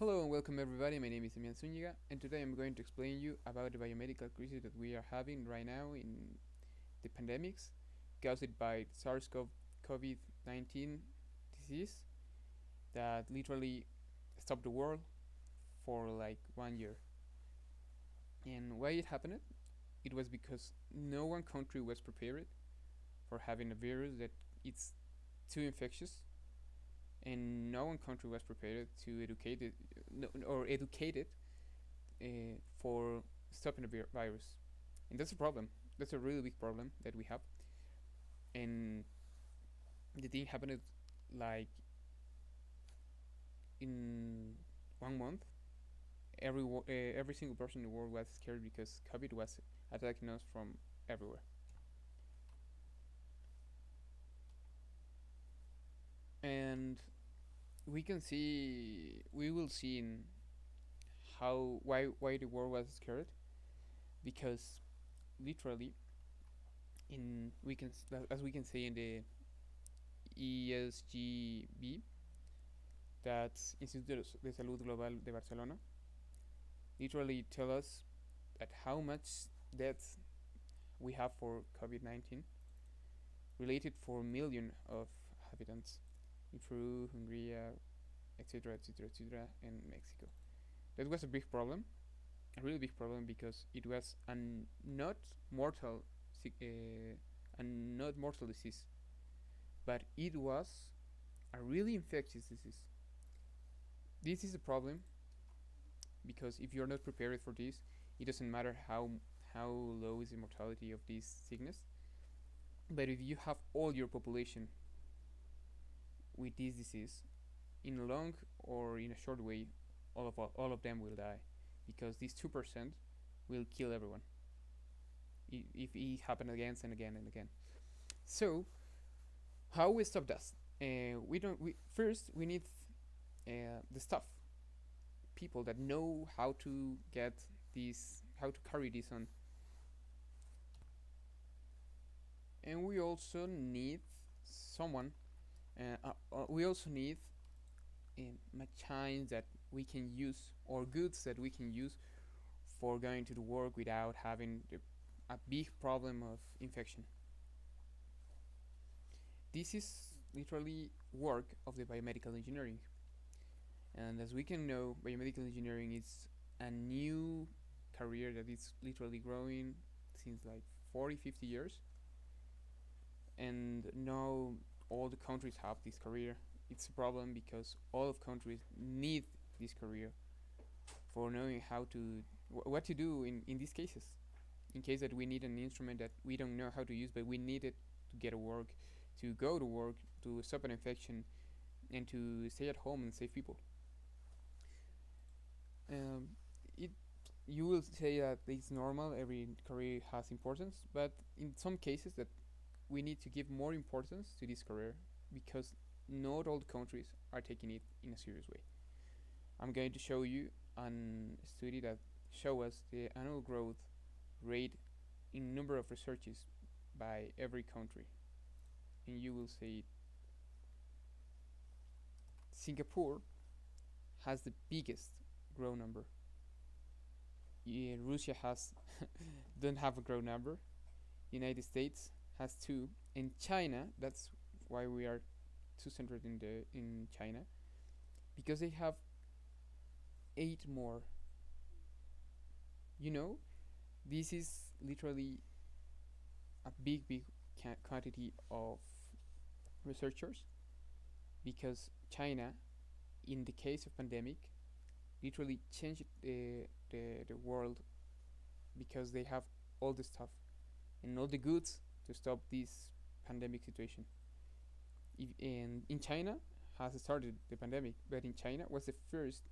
Hello and welcome everybody, my name is Demian Zuniga and today I'm going to explain you about the biomedical crisis that we are having right now in the pandemics caused by SARS-CoV COVID-19 disease that literally stopped the world for like 1 year. And why it happened? It was because no one country was prepared for having a virus that it's too infectious, and no one country was prepared to educate it no, or educated for stopping the virus. And that's a problem. That's a really big problem that we have. And the thing happened like in 1 month. Every single person in the world was scared because COVID was attacking us from everywhere. And we will see in how why the world was scared, because literally in we can as we can say in the ESGB, that's Instituto de Salud Global de Barcelona, literally tell us that how much deaths we have for COVID-19 related for million of inhabitants in Peru, Hungary, etc., etc., etc., and Mexico. That was a big problem, a really big problem, because it was not mortal, a not mortal disease, but it was a really infectious disease. This is a problem because if you're not prepared for this, it doesn't matter how low is the mortality of this sickness. But if you have all your population with this disease, in a long or in a short way, all of them will die, because this 2% will kill everyone if it happens again and again and again. So how we stop that? We don't. We first we need the stuff, people that know how to get this, how to carry this on, and we also need someone. We also need machines that we can use, or goods that we can use for going to the work without having a big problem of infection. This is literally work of the biomedical engineering. And as we can know, biomedical engineering is a new career that is literally growing since like 40, 50 years. And now all the countries have this career. It's a problem because all of countries need this career for knowing how to what to do in these cases. In case that we need an instrument that we don't know how to use, but we need it to get to work, to go to work, to stop an infection, and to stay at home and save people. Um, it You will say that it's normal. Every career has importance, but in some cases that we need to give more importance to this career, because not all countries are taking it in a serious way. I'm going to show you an study that show us the annual growth rate in number of researches by every country, and you will see Singapore has the biggest growth number. Yeah, Russia has don't have a growth number. United States has two, and China. That's why we are 200 in China, because they have eight more. You know, this is literally a big quantity of researchers, because China, in the case of pandemic, literally changed the world, because they have all the stuff and all the goods to stop this pandemic situation. In China has started the pandemic, but in China was the first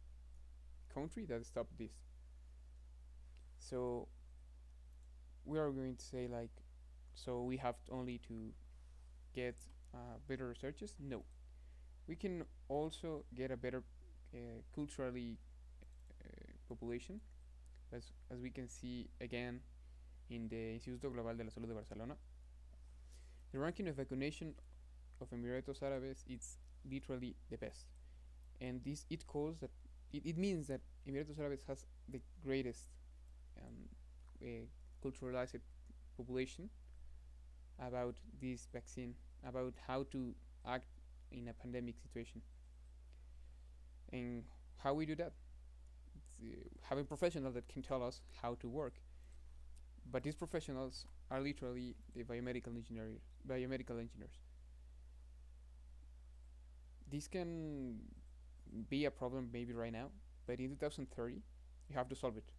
country that stopped this. So we are going to say like, so we have only to get better researches? No, we can also get a better culturally population, as we can see again in the Instituto Global de la Salud de Barcelona. The ranking of vaccination of Emiratos Árabes is literally the best, and this it calls that it means that Emiratos Árabes has the greatest um, uh, culturalized population about this vaccine, about how to act in a pandemic situation, and how we do that. Having professionals that can tell us how to work, but these professionals are literally the biomedical engineers. Biomedical engineers. This can be a problem maybe right now, but in 2030, you have to solve it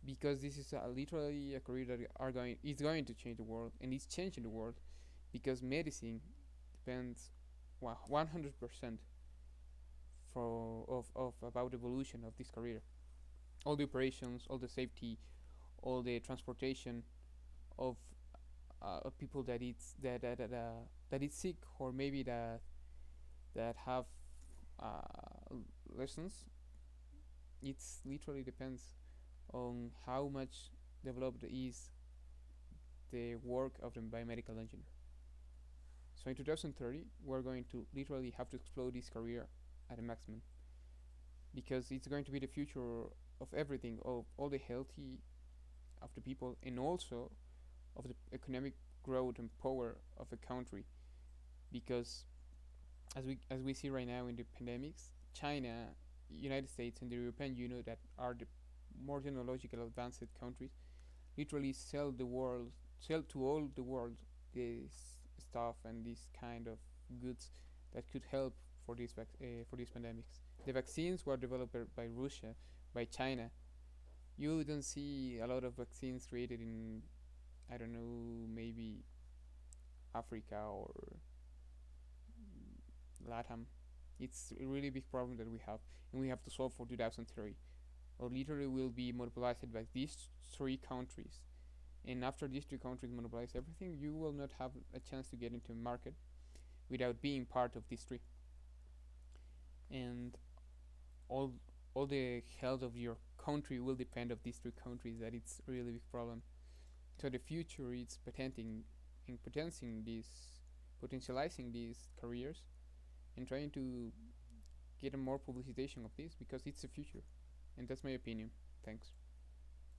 because this is literally a career that are going is going to change the world and it's changing the world because medicine depends 100% of about evolution of this career. All the operations, all the safety, all the transportation of people that is sick or maybe that have lessons. It's literally depends on how much developed is the work of the biomedical engineer. So in 2030, we're going to literally have to explore this career at a maximum because it's going to be the future of everything, of all the healthy of the people, and also of the economic growth and power of a country. Because as we see right now in the pandemics, China, United States, and the European Union that are the more technological advanced countries literally sell to all the world this stuff and this kind of goods that could help for these pandemics. The vaccines were developed by Russia, by China. You don't see a lot of vaccines created in, I don't know, maybe Africa or Latam. It's a really big problem that we have, and we have to solve for 2030. Or literally will be monopolized by these three countries. And after these three countries monopolize everything, you will not have a chance to get into a market without being part of these three. And all all the health of your country will depend of these three countries. That it's a really big problem. So the future is patenting and potentializing these careers and trying to get a more publication of this because it's the future. And that's my opinion. Thanks.